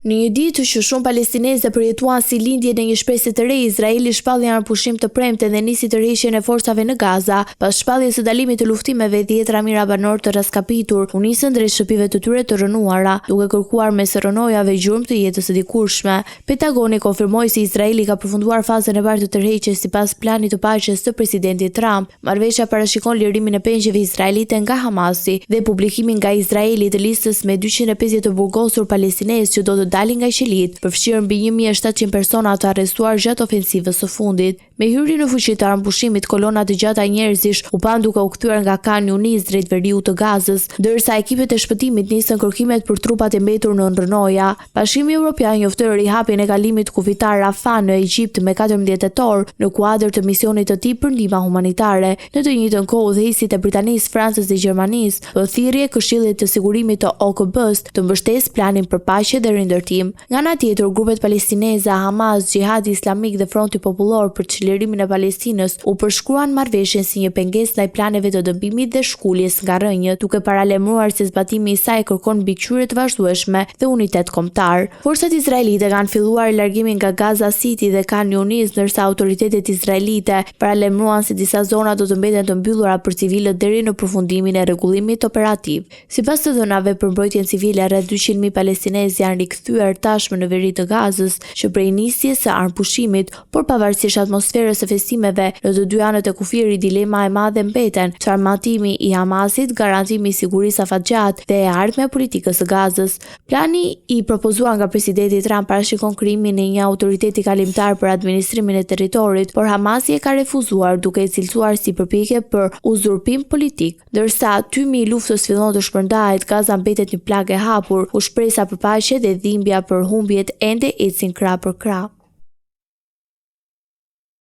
Në një ditë që shumë palestinezë përjetuan si lindje në një shpresë të re, Izraeli shpalli një pushim të premte dhe nisi tërheqjen e forcave në Gaza. Pas shpalljes së dalimit të luftimeve, 10 mijëra banor të raskapitur u nisën drejt shtëpive të tyre të rënuara, duke kërkuar mes rënojave gjurmë të jetës së dikurshme. Pentagoni konfirmoi se Izraeli ka përfunduar fazën e parë të tërheqjes sipas planit të paqes të presidentit Trump. Marrëveshja parashikon lirimin e pengjeve izraelite nga Hamasi dhe publikimin nga Izraeli të listës me 250 të burgosur palestinezë që do të dalin nga qelit, përfshirë mbi 1700 persona të arrestuar gjatë ofensivës së fundit. Me hyrjen në fuqi të armpushimit, kolona të gjata njerëzish u pan duke u kthyer nga Khan Yunis drejt veriut të Gazës, ndërsa ekipet e shpëtimit nisën kërkimet për trupat e mbetur në rënoja. Bashkimi Evropian njoftoi rihapjen e kalimit kufitar Rafah në Egjipt me 14 tetor në kuadër të misionit të tij për ndihmë humanitare. Në të njëjtën kohë, udhëheqësit e Britanisë, Francës dhe Gjermanisë bën thirrje Këshillit të Sigurimit të OKB-s të mbështesë planin për paqe dhe rindërtim. Nga ana tjetër, grupet palestineze Hamas, Gjihadi Islamik dhe Fronti Popullor për çlirimin e Palestinës u përshkruan marrëveshjen si një pengesë ndaj planeve të dëbimit dhe shkuljes nga rrënjët, duke paralajmëruar se zbatimi i saj kërkon mbikëqyrje të vazhdueshme dhe unitet kombëtar. Forcat izraelite kanë filluar largimin nga Gaza City dhe Khan Yunis, ndërsa autoritetet izraelite paralajmëruan se disa zona do të mbeten të mbyllura për civilët deri në përfundimin e rregullimit operativ. Sipas të dhënave për mbrojtjen civile, rreth 200.000 palestinezë janë rikthyer tashmë në veri të Gazës, që prej nisjes së armpushimit, por pavarësisht atmosferës së festimeve në të dy anët e kufirit, dilema e madhe mbeten: çarmatimi i Hamasit, garantimi i sigurisë afatgjat dhe e ardhmja e politikës së Gazës. Plani i propozuar nga presidenti Trump parashikon krijimin e një autoriteti kalimtar për administrimin e territorit, por Hamasi e ka refuzuar, duke e cilësuar si përpjekje për uzurpim politik. Ndërsa tymi i luftës fillon të shpërndahet, Gaza mbetet një plagë e hapur, ku shpresa për paqe dhe dhimbja për humbjet ende ecin krah për krah.